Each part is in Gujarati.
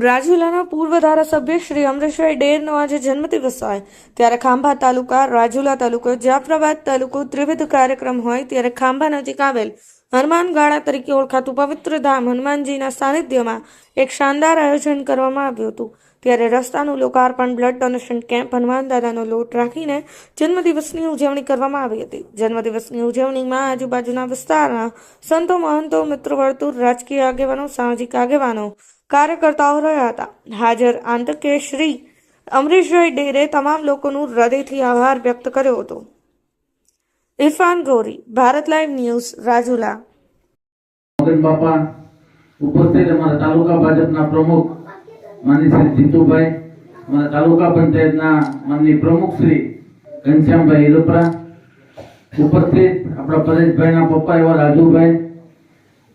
રાજુલાના પૂર્વ ધારાસભ્ય શ્રી અમરેશભાઈ ડેરનો આજે જન્મદિવસ હોય ત્યારે ખાંભા તાલુકા, રાજુલા તાલુકો, જાફરાબાદ તાલુકો ત્રિવિધ કાર્યક્રમ હોય ત્યારે ખાંભા નજીક આવેલ હનુમાનગાળા તરીકે ઓળખાતું પવિત્ર ધામ હનુમાનજીના સાનિધ્યમાં એક શાનદાર આયોજન કરવામાં આવ્યું હતું। ત્યારે રસ્તાનું લોકાર્પણ, બ્લડ ડોનેશન કેમ્પ, હનુમાન દાદાનો લોટ રાખીને જન્મદિવસની ઉજવણી કરવામાં આવી હતી। જન્મદિવસની ઉજવણીમાં આજુબાજુના વિસ્તારના સંતો, મહંતો, મિત્ર વર્તુળ, રાજકીય આગેવાનો, સામાજિક આગેવાનો, કાર્યકર્તાઓ રહ્યા હતા। હાજર આંતકે શ્રી અમરેશભાઈ ડેરે તમામ લોકોનું હૃદયથી આભાર વ્યક્ત કર્યો હતો। ઇરફાન ગોરી, ભારત લાઈવ ન્યૂઝ, રાજુલા। મગન બાપા ઉપસ્થિત અમારા તાલુકા ભાજપના પ્રમુખ માનનીય શ્રી જીતુભાઈ, અમારા તાલુકા પંચાયતના માનનીય પ્રમુખ શ્રી ઘનશ્યામભાઈ હિલોપરા, ઉપસ્થિત આપણા પરેશભાઈના પપ્પા એવા રાજુભાઈ,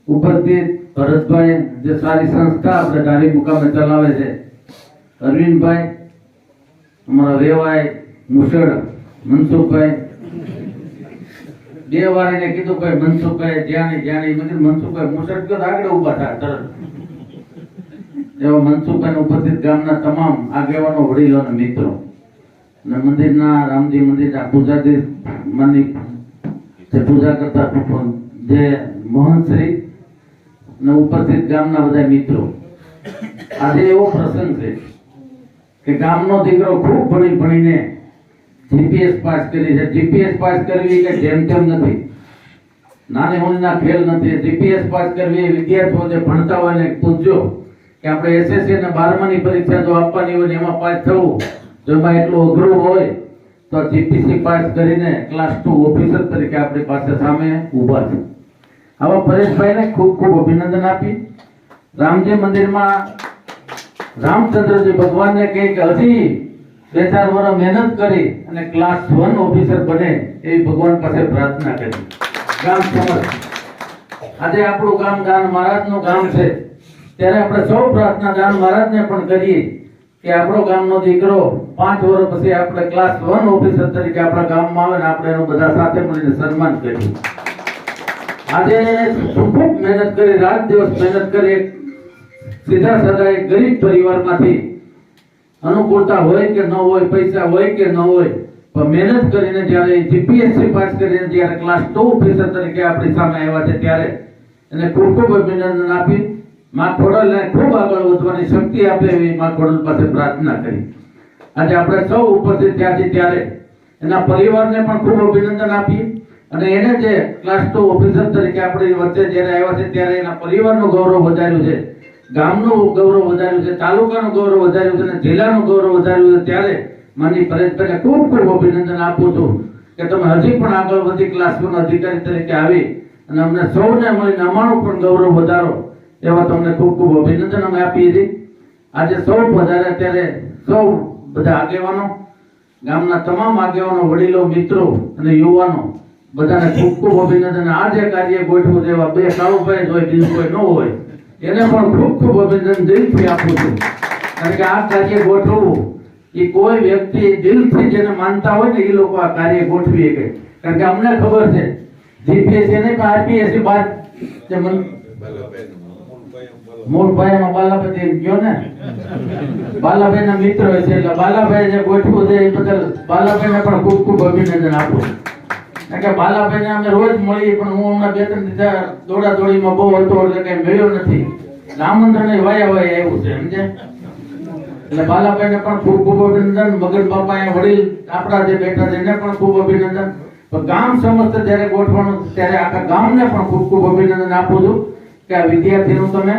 ઉપસ્થિત ભરતભાઈ, જે સારી સંસ્થા આપણે ધારી મુકામે ચલાવે છે, અરવિંદભાઈ, અમારા રેવાય મુસળ મનસુખભાઈ, બે વાર એને કીધું ભાઈ મનસુખભાઈ જ્યાંની મનસુખભાઈ મુસળ કયો આગળ ઉભા થાય તરત એવા મનસુખભાઈ ઉપસ્થિત ગામના તમામ આગેવાનો, વડીલો અને મિત્રો અને મંદિરના રામજી મંદિરના પૂજારી માની પૂજા કરતા જે મોહનશ્રી અને ઉપસ્થિત ગામના બધા મિત્રો, આજે એવો પ્રસંગ છે કે ગામનો દીકરો ખૂબ ભણીને જીપીએસ પાસ કરી છે। જીપીએસ પાસ કરવી કે જેમ તેમ નથી, નાની મોટીના ખેલ નથી। જીપીએસ પાસ કરવી વિદ્યાર્થીઓ જે ભણતા હોય ને પૂછજો કે આપણે એસએસસી અને 12માની પરીક્ષા જો આપવાની હોય ને એમાં પાસ થવું, જો એમાં એટલું અઘરું હોય તો જીપીસી પાસ કરીને ક્લાસ 2 ઓફિસર તરીકે આપણી પાસે સામે ઊભા છે। આવા પરેશભાઈને ખૂબ અભિનંદન આપી। રામજી મંદિરમાં રામચંદ્રજી ભગવાનને કહે કે હજી 2-4 વર્ષ મહેનત કરી અને ક્લાસ 1 ઓફિસર બને એવી ભગવાન પાસે પ્રાર્થના કરી। ગામ સમજ આજે આપણું ગામ દાન મહારાજનું ગામ છે, ત્યારે આપણે સૌ પ્રાર્થના દાન મહારાજને પણ કરીએ કે આપણો ગામનો દીકરો 5 વર્ષ પછી આપણે ક્લાસ 1 ઓફિસર તરીકે આપણા ગામમાં આવે ને આપણે એનું બધા સાથે મળીને સન્માન કરીએ। આજે ખૂબ મહેનત કરી, રાત દિવસ મહેનત કરી, સીધા સાધા એક ગરીબ પરિવારમાંથી અનુકૂળતા હોય કે ન હોય, પૈસા હોય કે ન હોય, પણ મહેનત કરીને જ્યારે જીપીએસસી પાસ કરીને જ્યારે ક્લાસ 2 ઓફિસર તરીકે આપણી સામે આવ્યા છે ત્યારે એને ખૂબ અભિનંદન આપી માં ખોડલને ખૂબ આગળ વધવાની શક્તિ આપે એવી માં ખોડલ પાસે પ્રાર્થના કરી। આજે આપણે સૌ ઉપસ્થિત થયા છીએ ત્યારે એના પરિવારને પણ ખૂબ અભિનંદન આપીએ અને એને જે ક્લાસ 2 ઓફિસર તરીકે આપણી વચ્ચે જ્યારે આવ્યા છે ત્યારે એના પરિવારનું ગૌરવ વધાર્યું છે, ગામનું ગૌરવ વધાર્યું છે, તાલુકાનું ગૌરવ વધાર્યું છે અને જિલ્લાનું ગૌરવ વધાર્યું છે। ત્યારે માનનીય પરેશભાઈને ખૂબ અભિનંદન આપું છું કે તમે હજી પણ આગળ વધી ક્લાસ 1 અધિકારી તરીકે આવી અને અમને સૌને મળીને અમારું પણ ગૌરવ વધારો એવા તમને ખૂબ અભિનંદન અમે આપીએ છીએ। આજે સૌ પધાર્યા ત્યારે સૌ બધા આગેવાનો, ગામના તમામ આગેવાનો, વડીલો, મિત્રો અને યુવાનો બધાને ખૂબ અભિનંદન। આ જે કાર્ય ગોઠવું છે એવા 2 કાળુભાઈ હોય, બીજું કોઈ ન હોય, એને પણ ખૂબ અભિનંદન દિલથી આપું છું, કારણ કે આ કાર્ય ગોઠવવું એ કોઈ વ્યક્તિ દિલથી જેને માનતા હોય ને એ લોકો આ કાર્ય ગોઠવી શકે। કારણ કે અમને ખબર છે જીપીએસસી નહીં પણ આરપીએસસી બાદ જે મોરભાઈમાં બાલાભાઈ ગયો ને, બાલાભાઈના મિત્ર હોય છે એટલે બાલાભાઈ જે ગોઠવું છે એ બદલ બાલાભાઈને પણ ખૂબ અભિનંદન આપું છું। કારણ કે બાલાભાઈને અમે રોજ મળીએ પણ હું હમણાં 2-3 દિવસ દોડાદોડીમાં બહુ હતો એટલે કઈ મળ્યો નથી, આમંત્રણ વાયા આવ્યું છે સમજે, એટલે બાલાભાઈને પણ ખૂબ અભિનંદન। મગન બાપા એ વડીલ આપણા જે બેઠા છે એને પણ ખૂબ અભિનંદન। પણ ગામ સમસ્ત જ્યારે ગોઠવાનું ત્યારે આખા ગામને પણ ખૂબ અભિનંદન આપું છું કે આ વિદ્યાર્થીનું તમે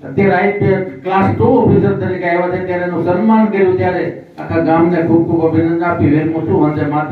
અત્યારે આઈપીએસ ક્લાસ 2 ઓફિસર તરીકે આવ્યા છે ત્યારે એનું સન્માન કર્યું, ત્યારે આખા ગામને ખૂબ અભિનંદન આપી વેરમું છું। વંદે માતરમ।